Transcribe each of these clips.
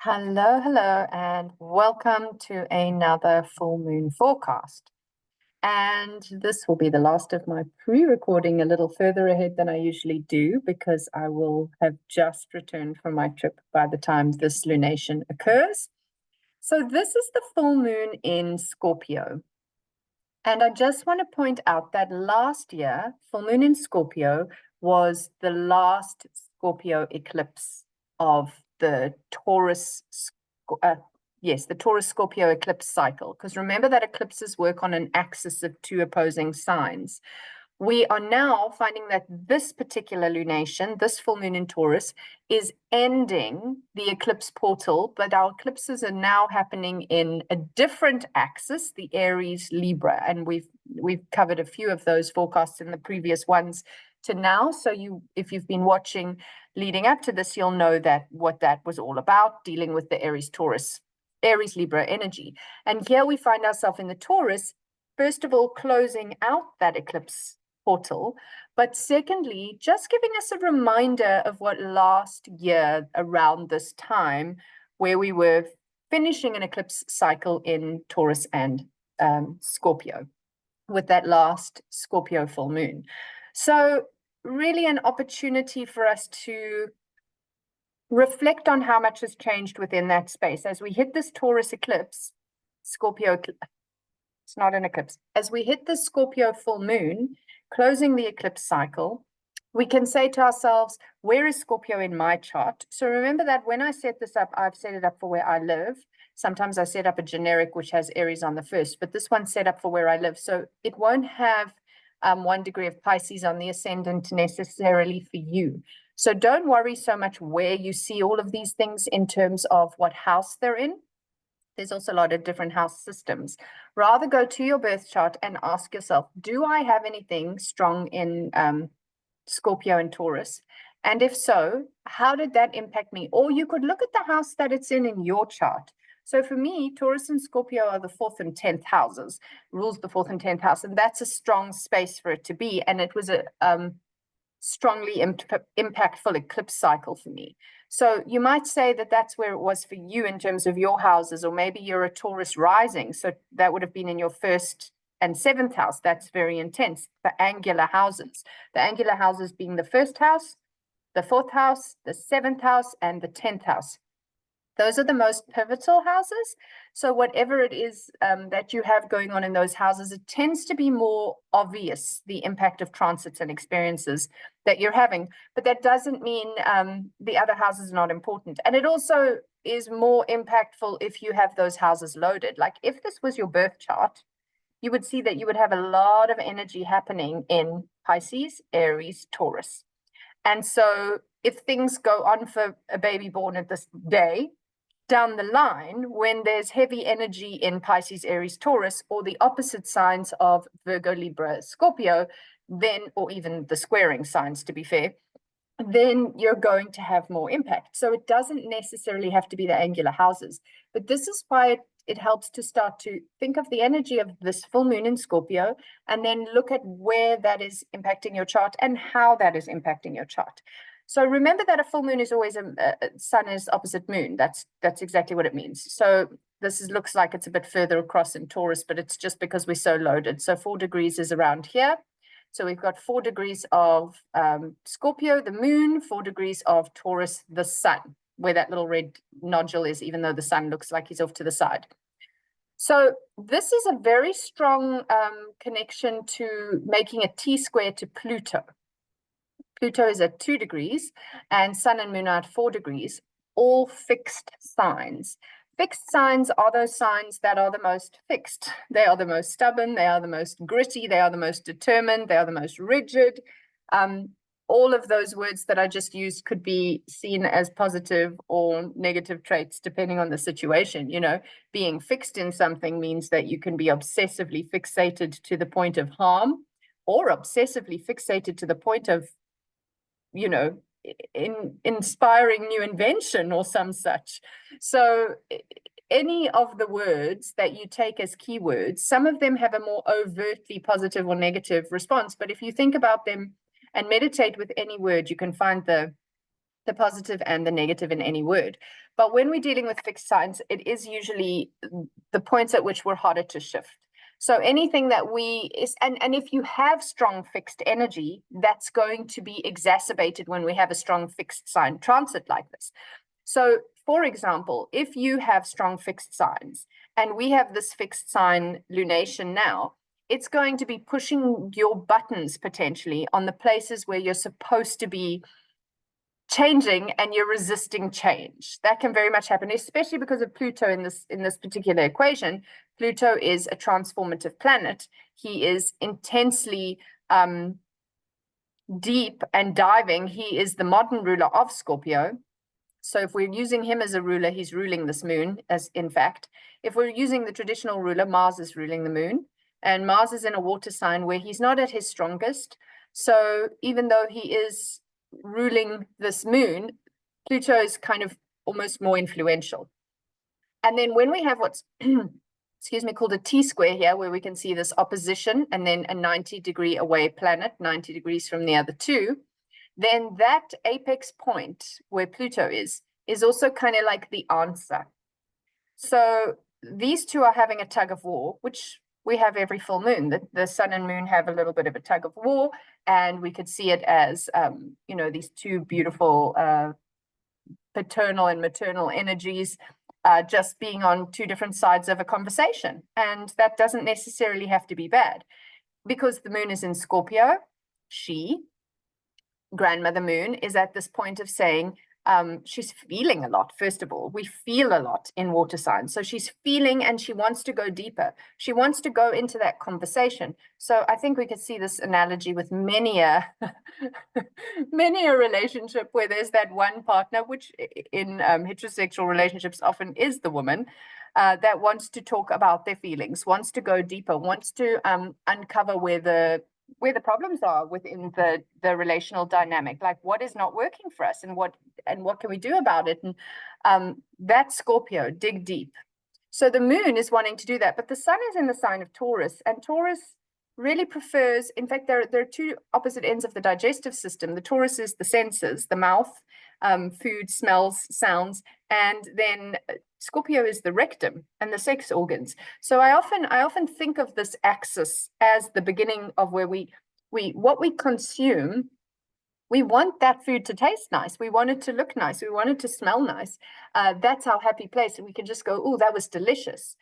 Hello, hello, and welcome to another full moon forecast. And this will be the last of my pre-recording a little further ahead than I usually do because I will have just returned from my trip by the time this lunation occurs. So this is the full moon in Scorpio. And I just want to point out that last year, full moon in Scorpio was the last Scorpio eclipse of the the Taurus Scorpio eclipse cycle. Because remember that eclipses work on an axis of two opposing signs. We are now finding that this particular lunation, this full moon in Taurus, is ending the eclipse portal, but our eclipses are now happening in a different axis, the Aries Libra, and we've covered a few of those forecasts in the previous ones to now. So if you've been watching leading up to this, you'll know that what that was all about, dealing with the Aries Libra energy. And here we find ourselves in the Taurus, first of all, closing out that eclipse portal, but secondly, just giving us a reminder of what last year around this time, where we were finishing an eclipse cycle in Taurus and Scorpio with that last Scorpio full moon. So really an opportunity for us to reflect on how much has changed within that space. As we hit this Taurus eclipse, it's not an eclipse. As we hit the Scorpio full moon, closing the eclipse cycle, we can say to ourselves, where is Scorpio in my chart? So remember that when I set this up, I've set it up for where I live. Sometimes I set up a generic which has Aries on the first, but this one's set up for where I live. So it won't have 1 degree of Pisces on the ascendant necessarily for you. So don't worry so much where you see all of these things in terms of what house they're in. There's also a lot of different house systems. Rather go to your birth chart and ask yourself, do I have anything strong in Scorpio and Taurus? And if so, how did that impact me? Or you could look at the house that it's in your chart. So for me, Taurus and Scorpio are the 4th and 10th houses, rules the 4th and 10th house. And that's a strong space for it to be. And it was a strongly impactful eclipse cycle for me. So you might say that that's where it was for you in terms of your houses, or maybe you're a Taurus rising. So that would have been in your 1st and 7th house. That's very intense. The angular houses being the 1st house, the 4th house, the 7th house, and the 10th house. Those are the most pivotal houses. So whatever it is that you have going on in those houses, it tends to be more obvious, the impact of transits and experiences that you're having. But that doesn't mean the other houses are not important. And it also is more impactful if you have those houses loaded. Like if this was your birth chart, you would see that you would have a lot of energy happening in Pisces, Aries, Taurus. And so if things go on for a baby born at this day, down the line, when there's heavy energy in Pisces, Aries, Taurus, or the opposite signs of Virgo, Libra, Scorpio, then, or even the squaring signs, to be fair, then you're going to have more impact. So it doesn't necessarily have to be the angular houses, but this is why it helps to start to think of the energy of this full moon in Scorpio, and then look at where that is impacting your chart and how that is impacting your chart. So remember that a full moon is always a sun is opposite moon. That's exactly what it means. So this looks like it's a bit further across in Taurus, but it's just because we're so loaded. So 4 degrees is around here. So we've got 4 degrees of Scorpio, the moon, 4 degrees of Taurus, the sun, where that little red nodule is, even though the sun looks like he's off to the side. So this is a very strong connection to making a T-square to Pluto. Pluto is at 2 degrees and sun and moon are at 4 degrees, all fixed signs. Fixed signs are those signs that are the most fixed. They are the most stubborn. They are the most gritty. They are the most determined. They are the most rigid. All of those words that I just used could be seen as positive or negative traits, depending on the situation. You know, being fixed in something means that you can be obsessively fixated to the point of harm, or obsessively fixated to the point of, you know, inspiring new invention or some such. So any of the words that you take as keywords, some of them have a more overtly positive or negative response. But if you think about them and meditate with any word, you can find the the positive and the negative in any word. But when we're dealing with fixed signs, it is usually the points at which we're harder to shift. So anything that and if you have strong fixed energy, that's going to be exacerbated when we have a strong fixed sign transit like this. So, for example, if you have strong fixed signs and we have this fixed sign lunation now, it's going to be pushing your buttons potentially on the places where you're supposed to be changing and you're resisting change. That can very much happen, especially because of Pluto in this particular equation. Pluto is a transformative planet. He is intensely deep and diving. He is the modern ruler of Scorpio. So if we're using him as a ruler, he's ruling this moon, as in fact. If we're using the traditional ruler, Mars is ruling the moon. And Mars is in a water sign where he's not at his strongest. So even though he is ruling this moon, Pluto is kind of almost more influential. And then when we have what's excuse me, called a T-square here, where we can see this opposition and then a 90-degree away planet, 90 degrees from the other two, then that apex point where Pluto is also kind of like the answer. So these two are having a tug of war, which we have every full moon. The sun and moon have a little bit of a tug of war, and we could see it as, these two beautiful paternal and maternal energies just being on two different sides of a conversation. And that doesn't necessarily have to be bad, because the moon is in Scorpio. Grandmother Moon is at this point of saying she's feeling a lot. First of all, we feel a lot in water signs. So she's feeling and she wants to go deeper. She wants to go into that conversation. So I think we could see this analogy with many a relationship where there's that one partner, which in heterosexual relationships often is the woman, that wants to talk about their feelings, wants to go deeper, wants to uncover where the problems are within the relational dynamic, like what is not working for us and what can we do about it. And that's Scorpio, dig deep. So the moon is wanting to do that, but the sun is in the sign of Taurus, and Taurus really prefers, in fact, there are two opposite ends of the digestive system. The Taurus is the senses, the mouth, food, smells, sounds, and then Scorpio is the rectum and the sex organs. So I often think of this axis as the beginning of where what we consume. We want that food to taste nice. We want it to look nice. We want it to smell nice. That's our happy place. And we can just go, oh, that was delicious.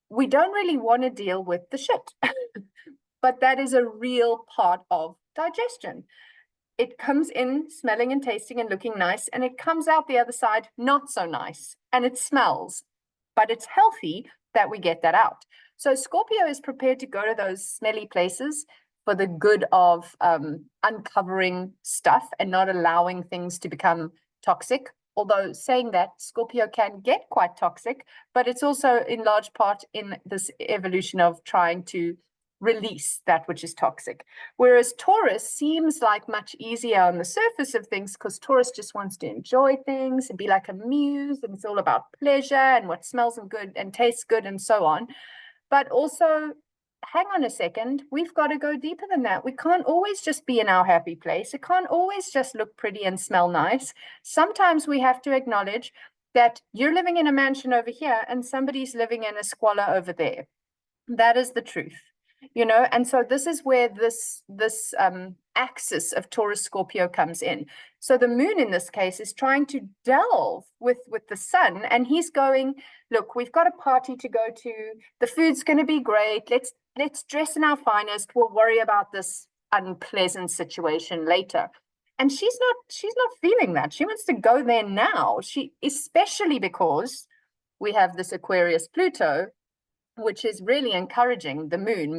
We don't really want to deal with the shit, but that is a real part of digestion. It comes in smelling and tasting and looking nice, and it comes out the other side not so nice, and it smells, but it's healthy that we get that out. So Scorpio is prepared to go to those smelly places for the good of uncovering stuff and not allowing things to become toxic. Although saying that, Scorpio can get quite toxic, but it's also in large part in this evolution of trying to release that which is toxic. Whereas Taurus seems like much easier on the surface of things, because Taurus just wants to enjoy things and be like a muse, and it's all about pleasure and what smells good and tastes good and so on. But also, hang on a second, we've got to go deeper than that. We can't always just be in our happy place. It can't always just look pretty and smell nice. Sometimes we have to acknowledge that you're living in a mansion over here and somebody's living in a squalor over there. That is the truth. And so this is where this axis of Taurus Scorpio comes in. So the moon in this case is trying to delve with the sun, and he's going, look, we've got a party to go to. The food's going to be great. Let's dress in our finest. We'll worry about this unpleasant situation later. And she's not feeling that. She wants to go there now. Especially because we have this Aquarius Pluto, which is really encouraging the moon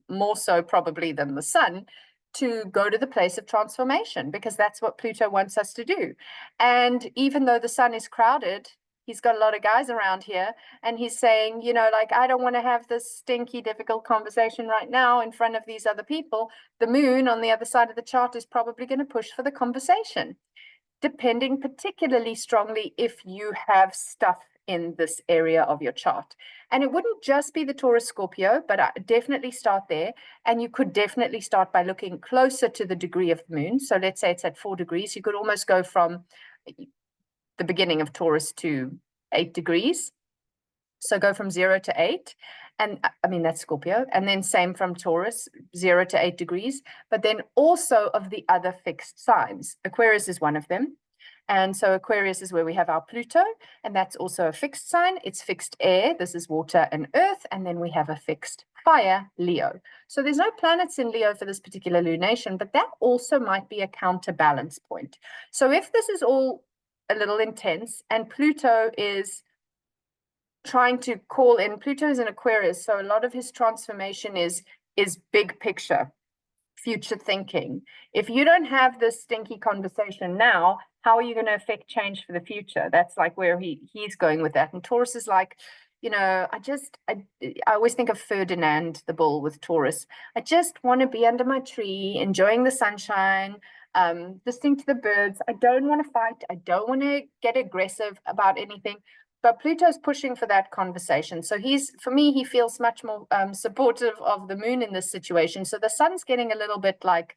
more so probably than the sun to go to the place of transformation, because that's what Pluto wants us to do. And even though the sun is crowded, he's got a lot of guys around here, and he's saying, I don't want to have this stinky, difficult conversation right now in front of these other people. The moon on the other side of the chart is probably going to push for the conversation, depending particularly strongly if you have stuff in this area of your chart. And it wouldn't just be the Taurus Scorpio, but I definitely start there. And you could definitely start by looking closer to the degree of the moon. So let's say it's at 4 degrees. You could almost go from the beginning of Taurus to 8 degrees. So go from 0 to 8. And I mean, that's Scorpio. And then same from Taurus, 0 to 8 degrees. But then also of the other fixed signs. Aquarius is one of them. And so Aquarius is where we have our Pluto. And that's also a fixed sign. It's fixed air. This is water and earth. And then we have a fixed fire, Leo. So there's no planets in Leo for this particular lunation, but that also might be a counterbalance point. So if this is all a little intense and Pluto is trying to call in, Pluto is in Aquarius, so a lot of his transformation is big picture, future thinking. If you don't have this stinky conversation now, how are you going to affect change for the future? That's like where he's going with that. And Taurus is like, you know, I always think of Ferdinand the bull with Taurus. I just want to be under my tree, enjoying the sunshine, listening to the birds. I don't want to fight. I don't want to get aggressive about anything. But Pluto's pushing for that conversation. So for me, he feels much more supportive of the moon in this situation. So the sun's getting a little bit like,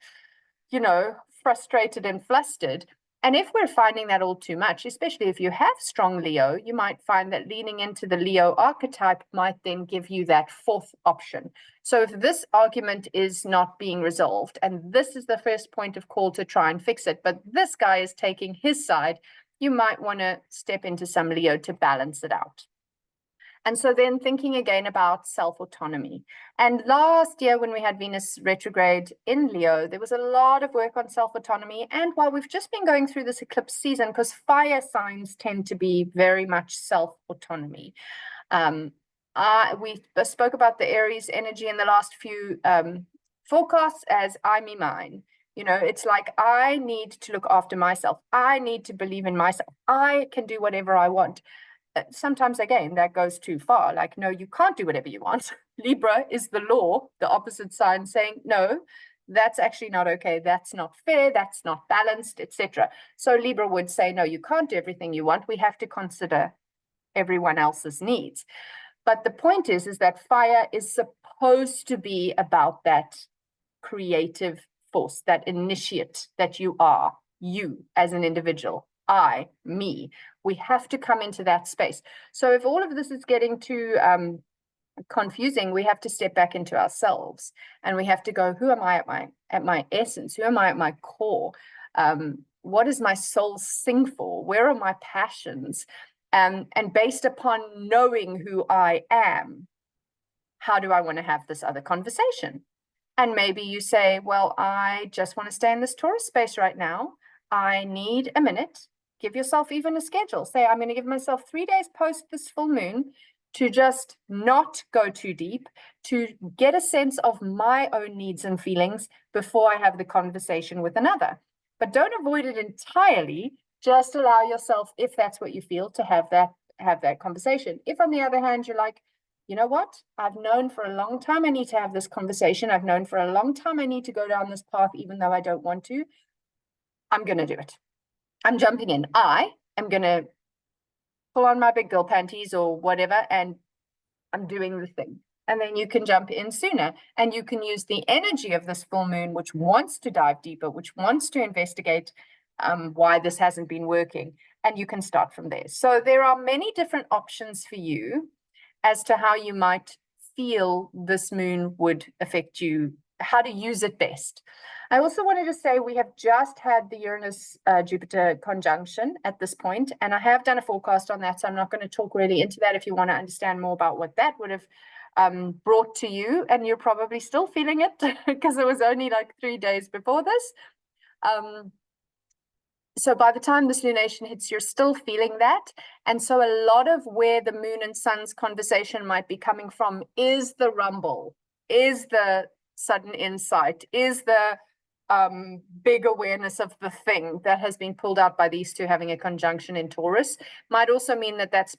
you know, frustrated and flustered. And if we're finding that all too much, especially if you have strong Leo, you might find that leaning into the Leo archetype might then give you that fourth option. So if this argument is not being resolved, and this is the first point of call to try and fix it, but this guy is taking his side, you might want to step into some Leo to balance it out. And so then thinking again about self-autonomy. And last year when we had Venus retrograde in Leo, there was a lot of work on self-autonomy. And while we've just been going through this eclipse season, because fire signs tend to be very much self-autonomy. We spoke about the Aries energy in the last few forecasts as I, me, mine. You know, it's like, I need to look after myself. I need to believe in myself. I can do whatever I want. Sometimes, again, that goes too far. Like, no, you can't do whatever you want. Libra is the law, the opposite sign, saying, no, that's actually not okay. That's not fair. That's not balanced, etc. So Libra would say, no, you can't do everything you want. We have to consider everyone else's needs. But the point is that fire is supposed to be about that creative force, that initiate that you are, you as an individual, I, me. We have to come into that space. So if all of this is getting too confusing, we have to step back into ourselves and we have to go, who am I at my essence? Who am I at my core? What does my soul sing for? Where are my passions? And based upon knowing who I am, how do I want to have this other conversation? And maybe you say, well, I just want to stay in this Taurus space right now. I need a minute. Give yourself even a schedule. Say, I'm going to give myself 3 days post this full moon to just not go too deep, to get a sense of my own needs and feelings before I have the conversation with another. But don't avoid it entirely. Just allow yourself, if that's what you feel, to have that conversation. If, on the other hand, you're like, you know what? I've known for a long time I need to have this conversation. I've known for a long time I need to go down this path, even though I don't want to. I'm going to do it. I'm jumping in. I am going to pull on my big girl panties or whatever, and I'm doing the thing. And then you can jump in sooner, and you can use the energy of this full moon, which wants to dive deeper, which wants to investigate why this hasn't been working, and you can start from there. So there are many different options for you as to how you might feel this moon would affect you, how to use it best. I also wanted to say we have just had the Uranus-Jupiter conjunction at this point, and I have done a forecast on that, so I'm not going to talk really into that if you want to understand more about what that would have brought to you, and you're probably still feeling it because it was only like 3 days before this. So by the time this lunation hits, you're still feeling that. And so a lot of where the moon and sun's conversation might be coming from is the rumble, is the sudden insight, is the big awareness of the thing that has been pulled out by these two having a conjunction in Taurus. Might also mean that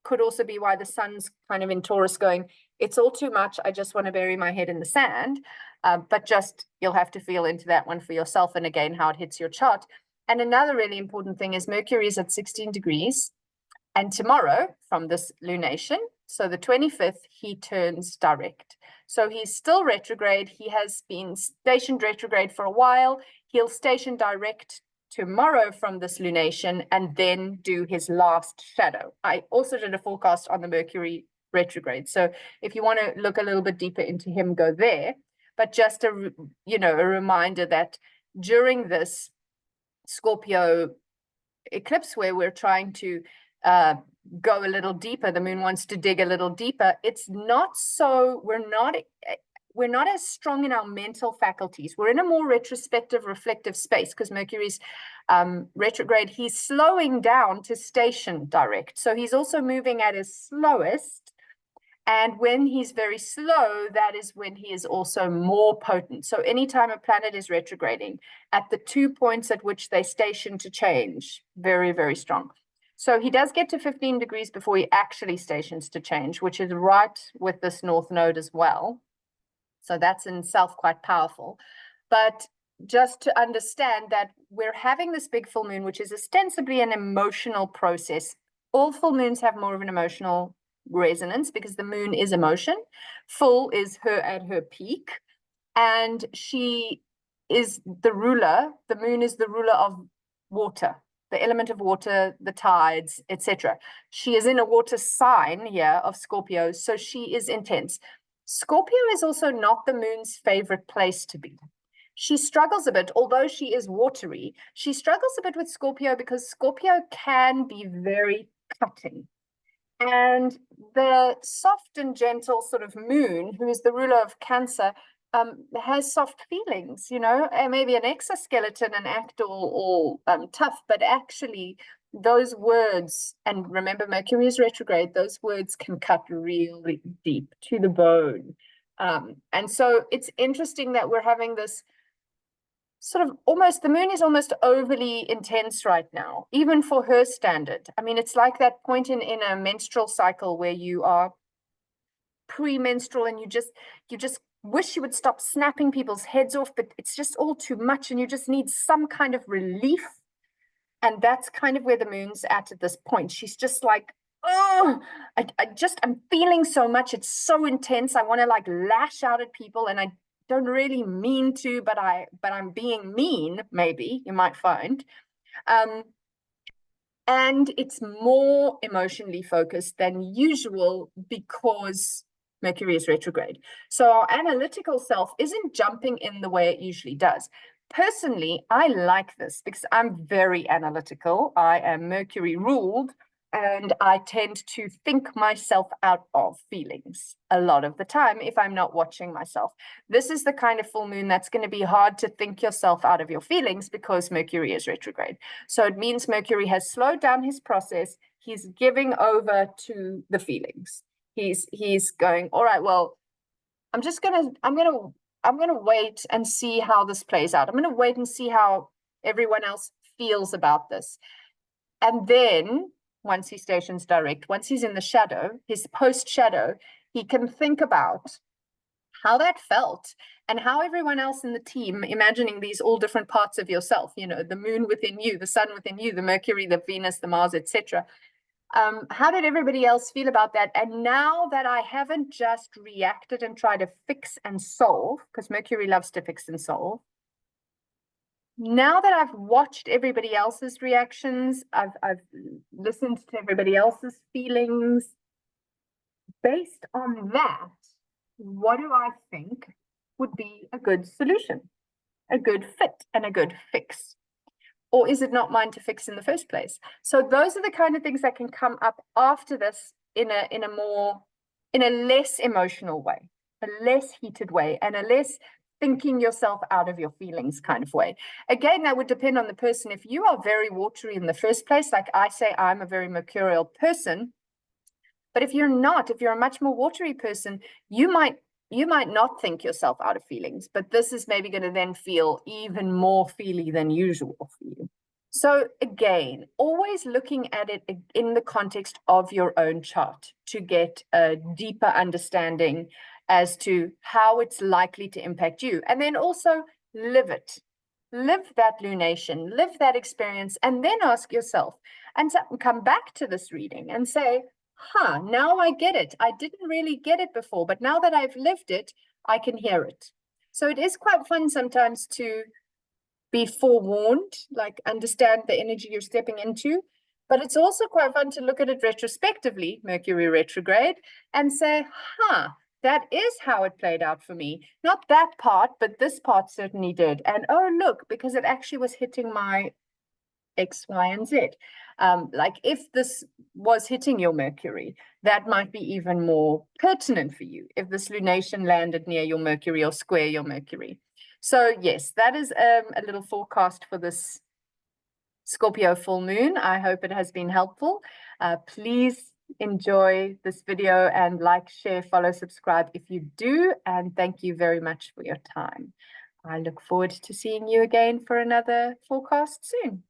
could also be why the sun's kind of in Taurus going, it's all too much. I just want to bury my head in the sand. But just, you'll have to feel into that one for yourself. And again, how it hits your chart. And another really important thing is Mercury is at 16 degrees. And tomorrow, from this lunation, so the 25th, he turns direct. So he's still retrograde. He has been stationed retrograde for a while. He'll station direct tomorrow from this lunation and then do his last shadow. I also did a forecast on the Mercury retrograde. So if you want to look a little bit deeper into him, go there. But just a reminder that during this Scorpio eclipse where we're trying to go a little deeper, the moon wants to dig a little deeper, it's not so, we're not as strong in our mental faculties. We're in a more retrospective, reflective space because Mercury's retrograde. He's slowing down to station direct. So he's also moving at his slowest. And when he's very slow, that is when he is also more potent. So anytime a planet is retrograding, at the 2 points at which they station to change, very, very strong. So he does get to 15 degrees before he actually stations to change, which is right with this North Node as well. So that's in itself quite powerful. But just to understand that we're having this big full moon, which is ostensibly an emotional process. All full moons have more of an emotional resonance because the moon is emotion. Full is her at her peak. And she is the ruler. The moon is the ruler of water, the element of water, the tides, etc. She is in a water sign here of Scorpio, so she is intense. Scorpio is also not the moon's favorite place to be. She struggles a bit, although she is watery. She struggles a bit with Scorpio because Scorpio can be very cutting. And the soft and gentle sort of moon, who is the ruler of Cancer, has soft feelings, and maybe an exoskeleton and act all tough, but actually those words, and remember Mercury is retrograde, those words can cut really deep to the bone. And so it's interesting that we're having this sort of almost, the moon is almost overly intense right now, even for her standard. I mean, it's like that point in a menstrual cycle where you are premenstrual and you just wish you would stop snapping people's heads off, but it's just all too much and you just need some kind of relief. And that's kind of where the moon's at this point. She's just like, oh, I'm feeling so much. It's so intense. I want to like lash out at people and I don't really mean to, but I'm being mean, maybe you might find. And it's more emotionally focused than usual because Mercury is retrograde. So our analytical self isn't jumping in the way it usually does. Personally, I like this because I'm very analytical. I am Mercury ruled, and I tend to think myself out of feelings a lot of the time if I'm not watching myself. This is the kind of full moon that's going to be hard to think yourself out of your feelings because Mercury is retrograde. So it means Mercury has slowed down his process. He's giving over to the feelings. He's going, all right, well, I'm gonna wait and see how this plays out. I'm gonna wait and see how everyone else feels about this. And then once he stations direct, once he's in the shadow, his post shadow, he can think about how that felt and how everyone else in the team, imagining these all different parts of yourself, the moon within you, the sun within you, the Mercury, the Venus, the Mars, etc. How did everybody else feel about that? And now that I haven't just reacted and tried to fix and solve, because Mercury loves to fix and solve, now that I've watched everybody else's reactions, I've listened to everybody else's feelings, based on that, what do I think would be a good solution, a good fit, and a good fix? Or is it not mine to fix in the first place? So those are the kind of things that can come up after this in a less emotional way, a less heated way, and a less thinking yourself out of your feelings kind of way. Again, that would depend on the person. If you are very watery in the first place, like I say, I'm a very mercurial person. But if you're not, if you're a much more watery person, you might not think yourself out of feelings, but this is maybe going to then feel even more feely than usual for you. So again, always looking at it in the context of your own chart to get a deeper understanding as to how it's likely to impact you. And then also live it. Live that lunation, live that experience, and then ask yourself, and come back to this reading and say, now I get it. I didn't really get it before, but now that I've lived it, I can hear it. So it is quite fun sometimes to be forewarned, like understand the energy you're stepping into. But it's also quite fun to look at it retrospectively, Mercury retrograde, and say, that is how it played out for me. Not that part, but this part certainly did. And oh, look, because it actually was hitting my X, Y, and Z. Like if this was hitting your Mercury, that might be even more pertinent for you if this lunation landed near your Mercury or square your Mercury. So yes, that is a little forecast for this Scorpio full moon. I hope it has been helpful. Please enjoy this video and like, share, follow, subscribe if you do. And thank you very much for your time. I look forward to seeing you again for another forecast soon.